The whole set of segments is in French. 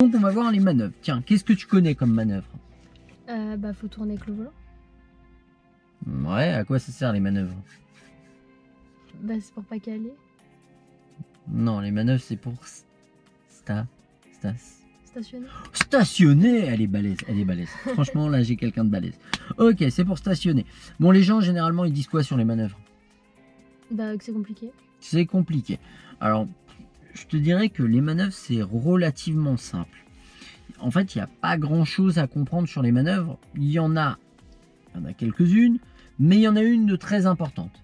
Donc on va voir les manœuvres. Tiens, qu'est-ce que tu connais comme manœuvre? Bah faut tourner avec le volant. Ouais, à quoi ça sert les manœuvres? Bah c'est pour pas caler. Non, les manœuvres c'est pour sta, sta, Stationner. stationner. Elle est balèze, elle est balèze. Franchement, là j'ai quelqu'un de balèze. Ok, c'est pour stationner. Bon, les gens généralement ils disent quoi sur les manœuvres? Bah que c'est compliqué. C'est compliqué. Alors, je te dirais que les manœuvres c'est relativement simple. En fait, il n'y a pas grand chose à comprendre sur les manœuvres. Il y en a quelques-unes, mais il y en a une de très importante.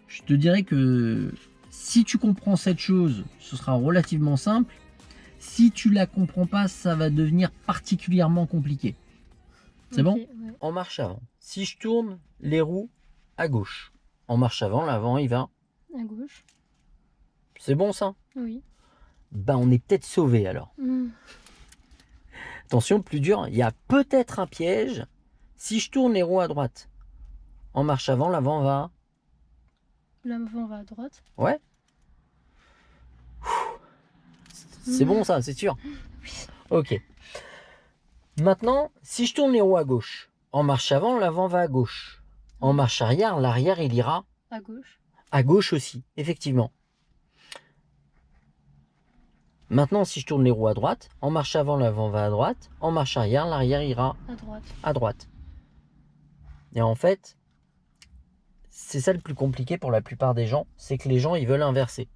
Je te dirais que si tu comprends cette chose, ce sera relativement simple. Si tu la comprends pas, ça va devenir particulièrement compliqué. C'est bon? Ouais. En marche avant, si je tourne les roues à gauche, en marche avant, l'avant il va. À gauche. C'est bon ça? Oui. Ben on est peut-être sauvé alors. Attention, plus dur, il y a peut-être un piège. Si je tourne les roues à droite, en marche avant, l'avant va. L'avant va à droite. Ouais. C'est bon ça, c'est sûr. Ok. Maintenant, si je tourne les roues à gauche, en marche avant, l'avant va à gauche. En marche arrière, l'arrière, il ira À gauche. à gauche aussi, effectivement. Maintenant, si je tourne les roues à droite, en marche avant, l'avant va à droite. En marche arrière, l'arrière ira À droite. à droite. Et en fait, c'est ça le plus compliqué pour la plupart des gens, c'est que les gens, ils veulent inverser.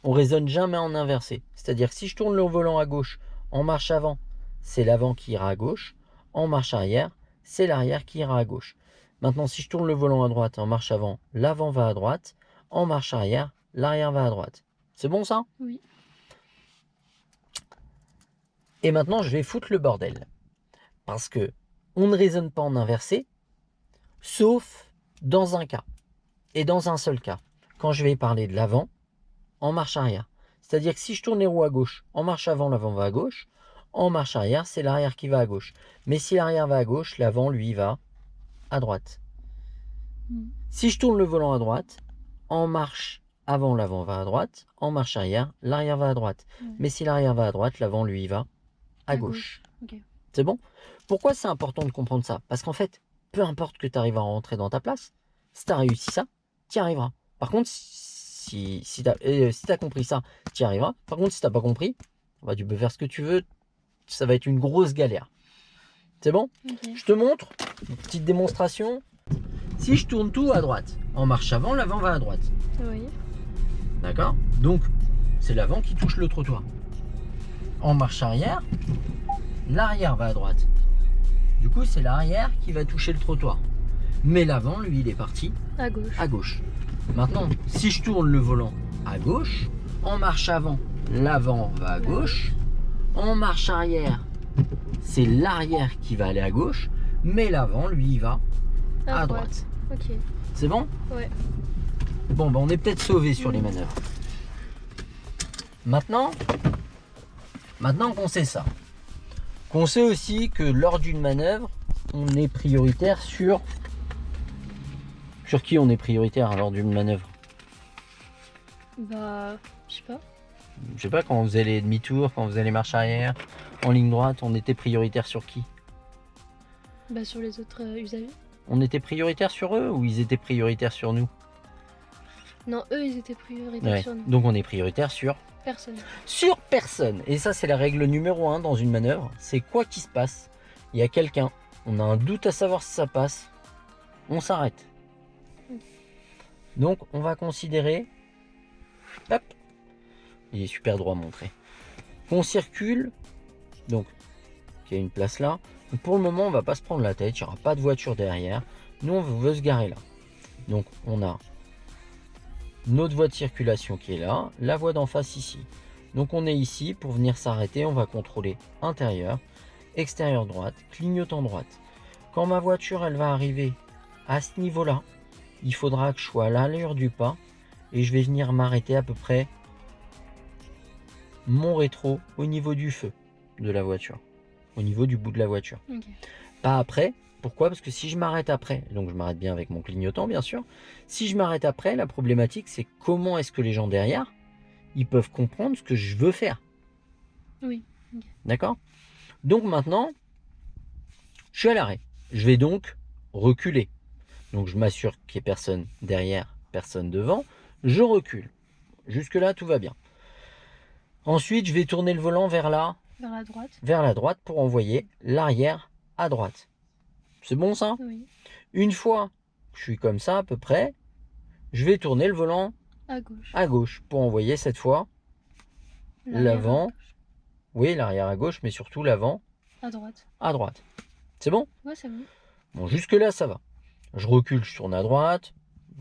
On raisonne jamais en inversé. C'est-à-dire que si je tourne le volant à gauche, en marche avant, c'est l'avant qui ira à gauche. En marche arrière, c'est l'arrière qui ira à gauche. Maintenant, si je tourne le volant à droite, en marche avant, l'avant va à droite. En marche arrière, l'arrière va à droite. C'est bon ça? Oui. Et maintenant, je vais foutre le bordel. Parce que on ne raisonne pas en inversé, sauf dans un cas. Et dans un seul cas. Quand je vais parler de l'avant, en marche arrière. C'est-à-dire que si je tourne les roues à gauche, en marche avant, l'avant va à gauche. En marche arrière, c'est l'arrière qui va à gauche. Mais si l'arrière va à gauche, l'avant, lui, va à droite. Si je tourne le volant à droite, en marche avant, l'avant va à droite. En marche arrière, l'arrière va à droite. Mais si l'arrière va à droite, l'avant, lui, va à gauche. Ok. C'est bon? Pourquoi c'est important de comprendre ça? Parce qu'en fait, peu importe que tu arrives à rentrer dans ta place, si tu as réussi ça, tu y arriveras. Par contre, si tu as compris ça, tu y arriveras. Par contre, si tu n'as pas compris, bah, tu peux faire ce que tu veux, ça va être une grosse galère. C'est bon? Ok. Je te montre une petite démonstration. Si je tourne tout à droite, en marche avant, l'avant va à droite. Oui. D'accord? Donc, c'est l'avant qui touche le trottoir. En marche arrière, l'arrière va à droite. Du coup, c'est l'arrière qui va toucher le trottoir. Mais l'avant, lui, il est parti À gauche. à gauche. Maintenant, si je tourne le volant à gauche, en marche avant, l'avant va à gauche. En marche arrière, c'est l'arrière qui va aller à gauche. Mais l'avant, lui, il va à droite. Ok. C'est bon? Ouais. Bon, ben, on est peut-être sauvé sur les manœuvres. Maintenant qu'on sait ça, qu'on sait aussi que lors d'une manœuvre, on est prioritaire sur... Sur qui on est prioritaire lors d'une manœuvre? Bah, je sais pas. Je sais pas, quand on faisait les demi-tours, quand on faisait les marches arrière, en ligne droite, on était prioritaire sur qui? Bah sur les autres usagers. On était prioritaire sur eux ou ils étaient prioritaires sur nous? Non, eux ils étaient prioritaires Ouais. sur nous. Donc on est prioritaire sur... Personne. Sur personne. Et ça, c'est la règle numéro 1 dans une manœuvre. C'est quoi qu'il se passe, il y a quelqu'un, on a un doute à savoir si ça passe, on s'arrête. Donc, on va considérer, hop, il est super droit montré, qu'on circule, donc, il y a une place là. Donc, pour le moment, on va pas se prendre la tête, il n'y aura pas de voiture derrière. Nous, on veut se garer là. Donc, on a notre voie de circulation qui est là, la voie d'en face ici. Donc on est ici, pour venir s'arrêter, on va contrôler intérieur, extérieur droite, clignotant droite. Quand ma voiture elle va arriver à ce niveau-là, il faudra que je sois à l'allure du pas et je vais venir m'arrêter à peu près mon rétro au niveau du feu de la voiture, au niveau du bout de la voiture. Ok. Pas après. Pourquoi? Parce que si je m'arrête après, donc je m'arrête bien avec mon clignotant bien sûr, si je m'arrête après, la problématique c'est comment est-ce que les gens derrière, ils peuvent comprendre ce que je veux faire. Oui. Ok. D'accord? Donc maintenant, je suis à l'arrêt. Je vais donc reculer. Donc je m'assure qu'il n'y ait personne derrière, personne devant. Je recule. Jusque-là, tout va bien. Ensuite, je vais tourner le volant vers la droite pour envoyer l'arrière à droite. C'est bon ça? Oui. Une fois que je suis comme ça à peu près, je vais tourner le volant À gauche pour envoyer cette fois L'arrière l'avant. à gauche. Oui, l'arrière à gauche, mais surtout l'avant À droite. à droite. C'est bon? Ouais, c'est bon. Bon, jusque-là, ça va. Je recule, je tourne à droite.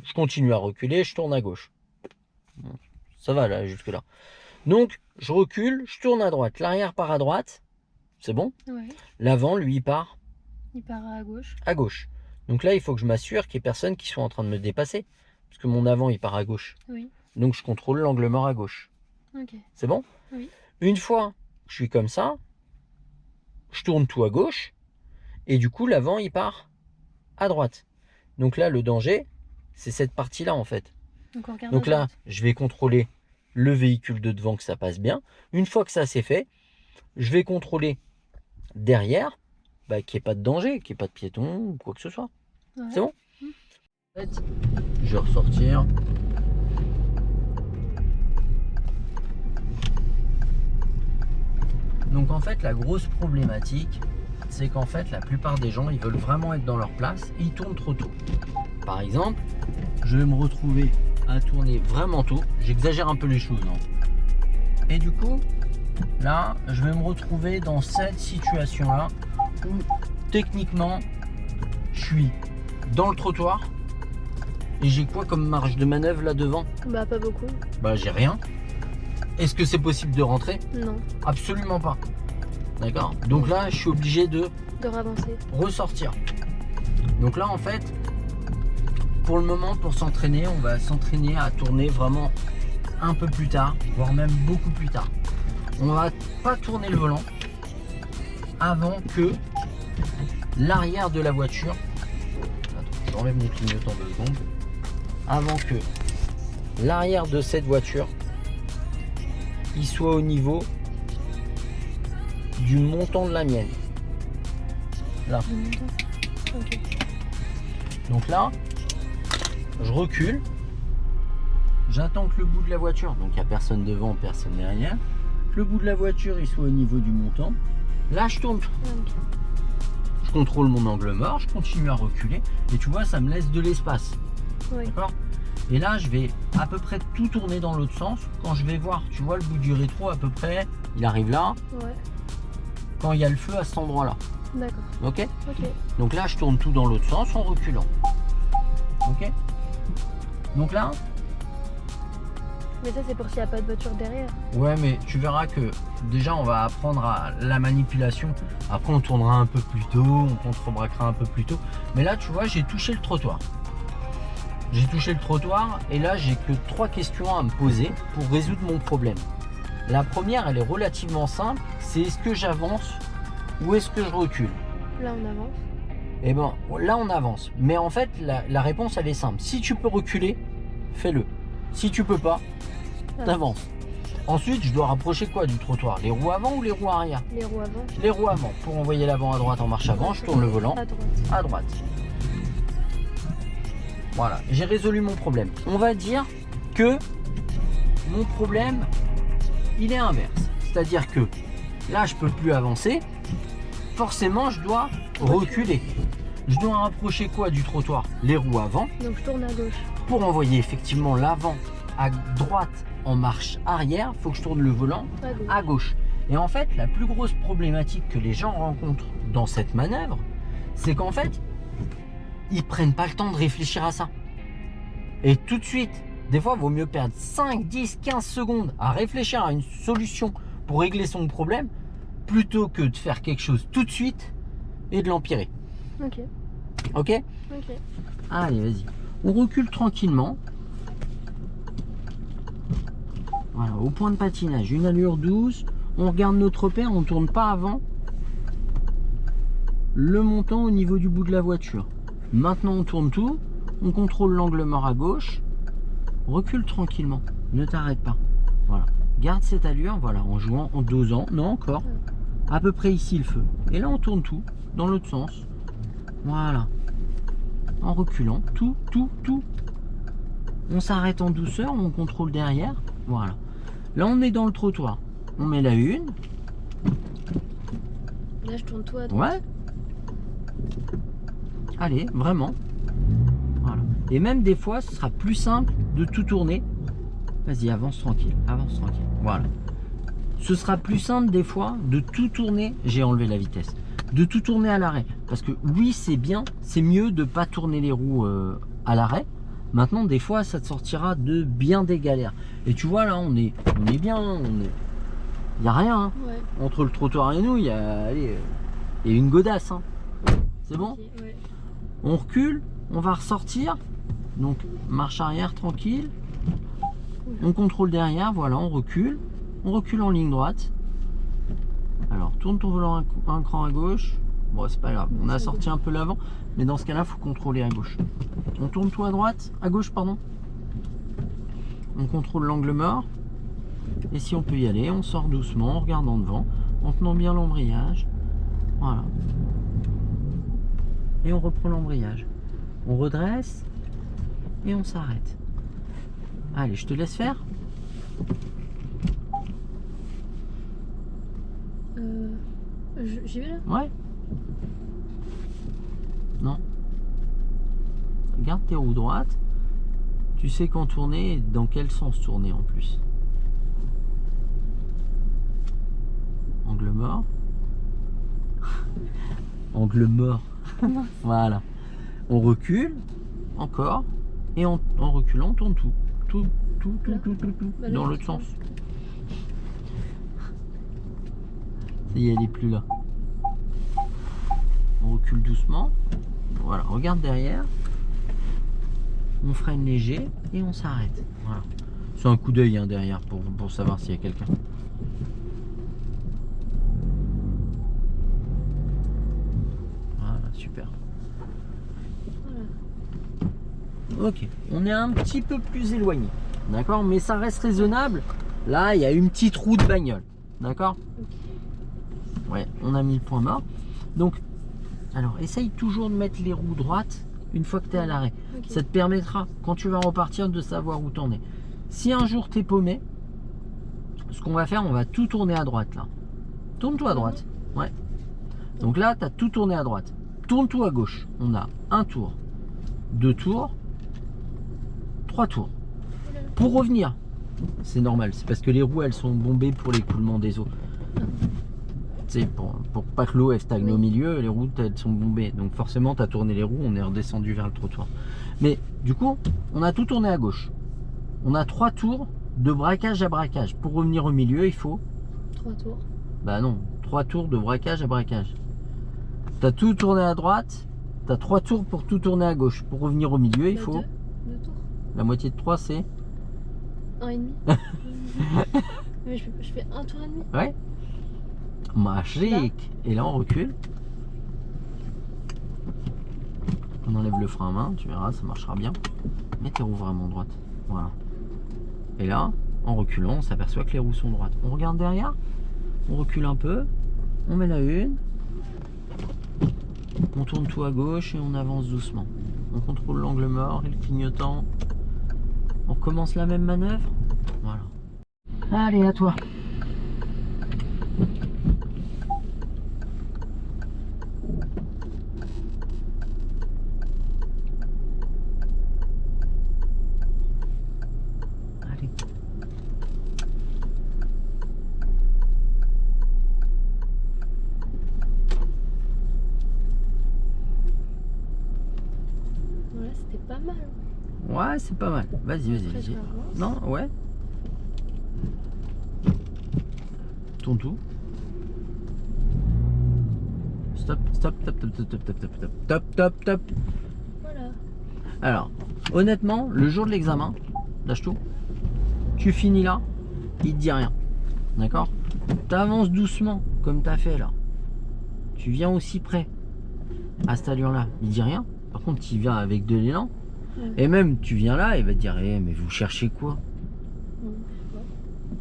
Je continue à reculer, je tourne à gauche. Bon, ça va là, jusque-là. Donc, je recule, je tourne à droite. L'arrière part à droite. C'est bon? Ouais. L'avant, lui, part Il part à gauche. à gauche. Donc là, il faut que je m'assure qu'il n'y ait personne qui soit en train de me dépasser. Parce que mon avant, il part à gauche. Oui. Donc, je contrôle l'angle mort à gauche. Ok. C'est bon? Oui. Une fois que je suis comme ça, je tourne tout à gauche. Et du coup, l'avant, il part à droite. Donc là, le danger, c'est cette partie-là, en fait. Donc, on regarde Donc à là, droite. je vais contrôler le véhicule de devant, que ça passe bien. Une fois que ça c'est fait, je vais contrôler derrière, qu'il n'y ait pas de danger, qu'il n'y ait pas de piéton ou quoi que ce soit. Ouais. C'est bon? En fait, je vais ressortir. Donc en fait, la grosse problématique, c'est qu'en fait, la plupart des gens, ils veulent vraiment être dans leur place et ils tournent trop tôt. Par exemple, je vais me retrouver à tourner vraiment tôt. J'exagère un peu les choses. Et du coup, là, je vais me retrouver dans cette situation-là où techniquement, je suis dans le trottoir et j'ai quoi comme marge de manœuvre là devant? Bah, pas beaucoup. Bah, j'ai rien. Est-ce que c'est possible de rentrer? Non. Absolument pas. D'accord? Donc là, je suis obligé de avancer. ressortir. Donc là, en fait, pour le moment, pour s'entraîner, on va s'entraîner à tourner vraiment un peu plus tard, voire même beaucoup plus tard. On va pas tourner le volant avant que l'arrière de la voiture, attends, j'enlève mon clignotant 2 secondes, avant que l'arrière de cette voiture il soit au niveau du montant de la mienne. Là. Ok. Donc là, je recule. J'attends que le bout de la voiture, donc il n'y a personne devant, personne derrière, que le bout de la voiture il soit au niveau du montant. Là, je tourne. Ok. Je contrôle mon angle mort, je continue à reculer. Et tu vois, ça me laisse de l'espace. Oui. D'accord? Et là, je vais à peu près tout tourner dans l'autre sens. Quand je vais voir, tu vois, le bout du rétro à peu près, il arrive là. Ouais. Quand il y a le feu à cet endroit-là. D'accord. Ok? Ok. Donc là, je tourne tout dans l'autre sens en reculant. Ok? Donc là, Mais ça, c'est pour s'il n'y a pas de voiture derrière. ouais, mais tu verras que déjà, on va apprendre à la manipulation. Après, on tournera un peu plus tôt, on contrebraquera un peu plus tôt. Mais là, tu vois, j'ai touché le trottoir. J'ai touché le trottoir et là, j'ai que 3 questions à me poser pour résoudre mon problème. La première, elle est relativement simple. C'est est-ce que j'avance ou est-ce que je recule? Là, on avance. Et ben, là, on avance. Mais en fait, la réponse, elle est simple. Si tu peux reculer, fais-le. Si tu peux pas, t'avances. Ensuite, je dois rapprocher quoi du trottoir? Les roues avant ou les roues arrière? Les roues avant. Les roues avant. Pour envoyer l'avant à droite en marche avant, je tourne le volant À droite. à droite. Voilà, j'ai résolu mon problème. On va dire que mon problème, il est inverse. C'est-à-dire que là, je peux plus avancer. Forcément, je dois reculer. Je dois rapprocher quoi du trottoir? Les roues avant. Donc, je tourne à gauche. Pour envoyer effectivement l'avant à droite en marche arrière, il faut que je tourne le volant À gauche. à gauche. Et en fait, la plus grosse problématique que les gens rencontrent dans cette manœuvre, c'est qu'en fait, ils prennent pas le temps de réfléchir à ça. Et tout de suite, des fois, il vaut mieux perdre 5, 10, 15 secondes à réfléchir à une solution pour régler son problème, plutôt que de faire quelque chose tout de suite et de l'empirer. Ok. Ok? Ok. Allez, vas-y. On recule tranquillement. Voilà, au point de patinage, une allure douce. On regarde notre repère, on ne tourne pas avant le montant au niveau du bout de la voiture. Maintenant, on tourne tout. On contrôle l'angle mort à gauche. Recule tranquillement. Ne t'arrête pas. Voilà. Garde cette allure, voilà, en jouant, en dosant. Non, encore. à peu près ici le feu. Et là on tourne tout dans l'autre sens. Voilà. En reculant, tout. On s'arrête en douceur, on contrôle derrière. Voilà. Là on est dans le trottoir. On met la une. Là, je tourne tout à droite. Ouais. Allez, vraiment. Voilà. Et même des fois, ce sera plus simple de tout tourner. Vas-y, avance tranquille, avance tranquille. Voilà. Ce sera plus simple des fois de tout tourner. J'ai enlevé la vitesse. De tout tourner à l'arrêt. Parce que oui, c'est bien. C'est mieux de pas tourner les roues à l'arrêt. Maintenant, des fois, ça te sortira de bien des galères. Et tu vois, là, on est bien. Il n'y a rien. Hein. Ouais. Entre le trottoir et nous, il y a une godasse. Hein. C'est bon? Ok, ouais. On recule, on va ressortir. Donc, marche arrière tranquille. On contrôle derrière, voilà, on recule en ligne droite. Alors, tourne ton volant un cran à gauche. Bon, c'est pas grave, on a sorti un peu l'avant, mais dans ce cas-là, il faut contrôler à gauche. On tourne tout à droite, à gauche, pardon. On contrôle l'angle mort. Et si on peut y aller, on sort doucement, en regardant devant, en tenant bien l'embrayage. Voilà. Et on reprend l'embrayage. On redresse et on s'arrête. Allez, je te laisse faire. J'y vais là? Ouais. Non. Garde tes roues droites. Tu sais quand tourner et dans quel sens tourner en plus. Angle mort. Angle mort. Voilà. On recule. Encore. Et en reculant, on tourne tout. Tout. Bah, Dans là, l'autre sens. Ça y est, elle est plus là. On recule doucement. Voilà, regarde derrière. On freine léger et on s'arrête. Voilà. C'est un coup d'œil hein, derrière pour savoir s'il y a quelqu'un. Voilà, super. Voilà. Ok, on est un petit peu plus éloigné. D'accord, mais ça reste raisonnable. Là, il y a une petite roue de bagnole. D'accord. Ouais, on a mis le point mort. Donc, alors, essaye toujours de mettre les roues droites une fois que tu es à l'arrêt. Okay. Ça te permettra, quand tu vas repartir, de savoir où t'en es. Si un jour tu es paumé, ce qu'on va faire, on va tout tourner à droite là. Tourne-toi à droite. Ouais. Donc là, tu as tout tourné à droite. Tourne-toi à gauche. On a un tour, 2 tours, 3 tours. Pour revenir, c'est normal, c'est parce que les roues elles sont bombées pour l'écoulement des eaux. C'est pour pas que l'eau elle stagne au milieu, les roues elles sont bombées. Donc forcément tu as tourné les roues, on est redescendu vers le trottoir. Mais du coup, on a tout tourné à gauche. On a 3 tours de braquage à braquage. Pour revenir au milieu, il faut 3 tours. Bah non, 3 tours de braquage à braquage. Tu as tout tourné à droite, tu as 3 tours pour tout tourner à gauche. Pour revenir au milieu, il faut 2 tours. la moitié de 3 c'est 1,5. Mais je fais un tour et demi. ouais. Magique. Et là on recule. On enlève le frein à main, tu verras, ça marchera bien. Mets tes roues vraiment droites. Voilà. Et là, en reculant, on s'aperçoit que les roues sont droites. On regarde derrière, on recule un peu, on met la une, on tourne tout à gauche et on avance doucement. On contrôle l'angle mort et le clignotant. On recommence la même manœuvre. Voilà. Allez, à toi. Allez. Voilà, c'était pas mal. Ouais, c'est pas mal. Vas-y. Après, je relance. Non, ouais. Tourne tout. Stop. Voilà. Alors, honnêtement, le jour de l'examen, lâche tout. Tu finis là, il te dit rien. D'accord? Tu avances doucement, comme tu as fait là. Tu viens aussi près. À cette allure-là, il dit rien. Par contre, tu viens avec de l'élan. Et même, tu viens là, il va te dire, eh, mais vous cherchez quoi?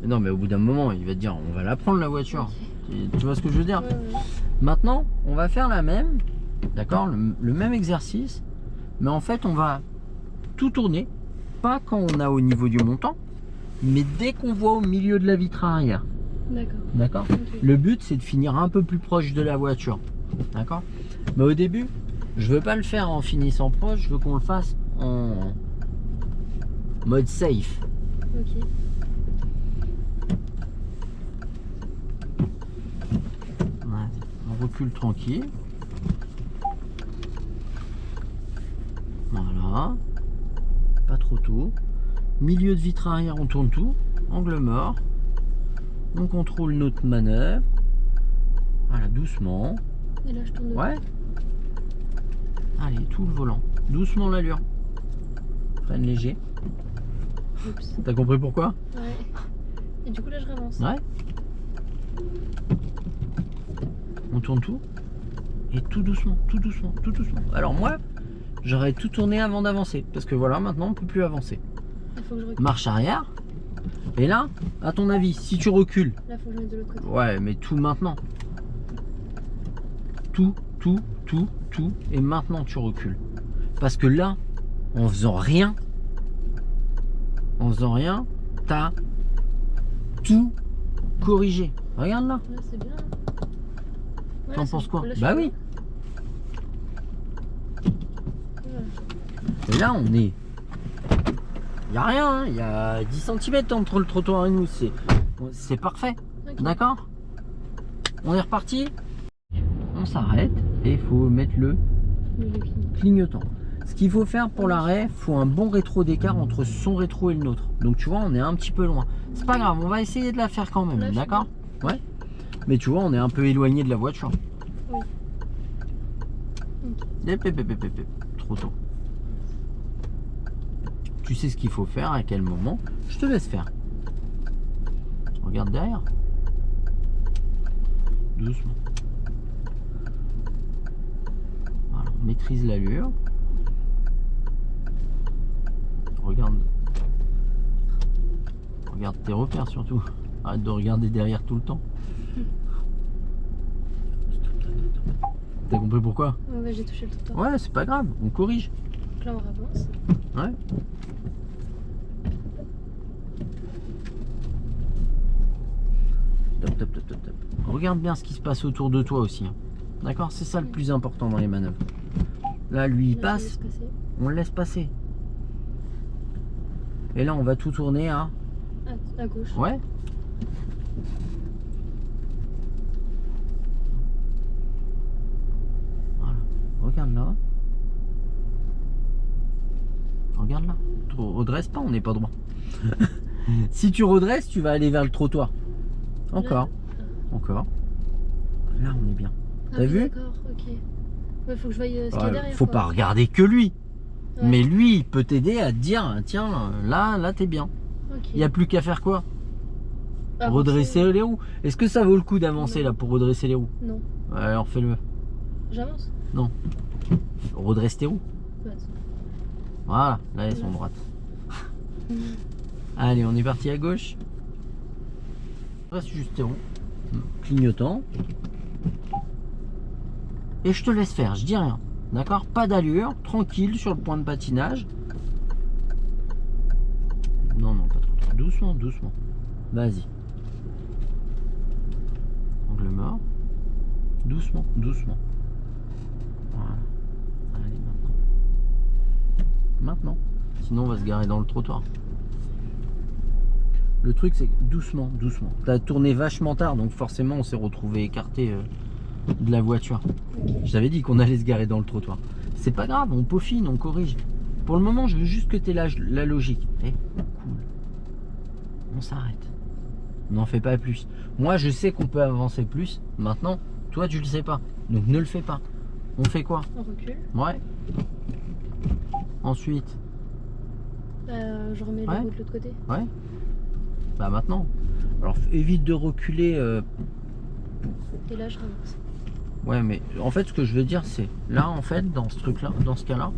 Non, mais au bout d'un moment, il va te dire, on va la prendre la voiture. Tu vois ce que je veux dire? Ouais, ouais. Maintenant, on va faire la même, d'accord, le même exercice, mais en fait, on va tout tourner, pas quand on a au niveau du montant, mais dès qu'on voit au milieu de la vitre arrière. D'accord. D'accord? Ok. Le but, c'est de finir un peu plus proche de la voiture. D'accord? Mais au début, je veux pas le faire en finissant proche, je veux qu'on le fasse en mode safe. Ok. Ouais, on recule tranquille. Voilà. Pas trop tôt. Milieu de vitre arrière, on tourne tout. Angle mort. On contrôle notre manœuvre. Voilà, doucement. Et là, je tourne. Ouais. Allez, tout le volant. Doucement l'allure. Freine léger. Oups. T'as compris pourquoi? Ouais. Et du coup, là, je ravance. Ouais. On tourne tout. Et tout doucement, tout doucement, tout doucement. Alors moi, j'aurais tout tourné avant d'avancer. Parce que voilà, maintenant, on peut plus avancer. Il faut que je recule. Marche arrière. Et là, à ton avis, si tu recules, Là, faut que je mette de l'autre côté. ouais, mais tout maintenant. Tout. Et maintenant, tu recules. Parce que là, en faisant rien, t'as tout corrigé. Regarde là. Là, c'est bien. Ouais, T'en là, c'est penses bon. quoi? Là, je Bah suis oui. bien. Voilà. Et là, on est. Il n'y a rien, hein. Il y a 10 cm entre le trottoir et nous. C'est parfait. Ok. D'accord? On est reparti. On s'arrête et il faut mettre le Mais le client. clignotant. Ce qu'il faut faire pour l'arrêt, il faut un bon rétro d'écart entre son rétro et le nôtre. Donc tu vois, on est un petit peu loin. C'est pas grave, on va essayer de la faire quand même, Là, je suis d'accord? Ouais. Mais tu vois, on est un peu éloigné de la voiture. Oui. Trop tôt. Tu sais ce qu'il faut faire, à quel moment. Je te laisse faire. Regarde derrière. Doucement. Voilà, on maîtrise l'allure. Regarde. Regarde tes repères surtout. Arrête de regarder derrière tout le temps. T'as compris pourquoi? Ouais, j'ai touché le trottoir. Ouais, c'est pas grave, on corrige. Donc là, on avance. Ouais. Top. Regarde bien ce qui se passe autour de toi aussi. Hein. D'accord? C'est ça le plus important dans les manœuvres. Là, lui, il Là, je passe, laisse passer. on le laisse passer. Et là, on va tout tourner à... À gauche. Ouais. Voilà. Regarde là. Regarde là. Redresse pas, on n'est pas droit. Si tu redresses, tu vas aller vers le trottoir. Encore. Encore. Là, on est bien. Ah T'as oui, vu? D'accord, ok. Ouais, faut que je voie ce qu'il y a Voilà, derrière. faut quoi. pas regarder que lui. Ouais. Mais lui, il peut t'aider à te dire, tiens, là t'es bien. Ok. Il n'y a plus qu'à faire quoi? Avancer. Redresser les roues. Est-ce que ça vaut le coup d'avancer Non. là pour redresser les roues? Non. Ouais, alors fais-le. J'avance. Redresse tes roues. Ouais. Voilà, là elles sont droites. Allez, on est parti à gauche. Reste juste tes roues. Clignotant. Et je te laisse faire, je dis rien. D'accord? Pas d'allure, tranquille sur le point de patinage. Non, pas trop. Doucement. Vas-y. Angle mort. Doucement. Voilà. Allez, maintenant. Sinon, on va se garer dans le trottoir. Le truc, c'est que doucement. T'as tourné vachement tard, donc forcément, on s'est retrouvé écarté de la voiture. Je t'avais dit qu'on allait se garer dans le trottoir. C'est pas grave, on peaufine, on corrige. Pour le moment, je veux juste que tu aies la logique. Cool. On s'arrête. N'en fais pas plus. Moi, je sais qu'on peut avancer plus. Maintenant, toi, tu le sais pas. Donc, ne le fais pas. On fait quoi? On recule. Ouais. Ensuite, Je remets Ouais. le roue de l'autre côté. ouais. Bah maintenant. Alors, évite de reculer. Et là, je ravance. Ouais, mais en fait, ce que je veux dire, c'est là, en fait, dans ce truc-là, dans ce cas-là,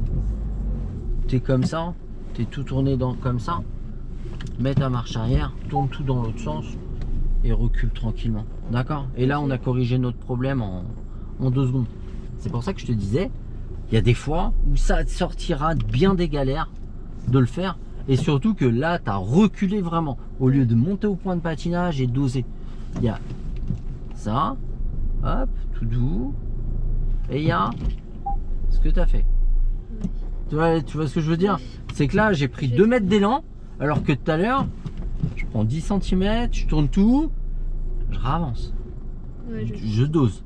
t'es comme ça, t'es tout tourné comme ça, mets ta marche arrière, tourne tout dans l'autre sens, et recule tranquillement. D'accord? Et là, on a corrigé notre problème en 2 secondes. C'est pour ça que je te disais, il y a des fois où ça te sortira bien des galères de le faire. Et surtout que là, tu as reculé vraiment. Au lieu de monter au point de patinage et d'oser. Il y a ça, hop, tout doux. Et il y a ce que tu as fait. Tu vois ce que je veux dire? C'est que là, j'ai pris 2 mètres d'élan, alors que tout à l'heure, je prends 10 cm, je tourne tout, je ravance. Ouais, Je dose.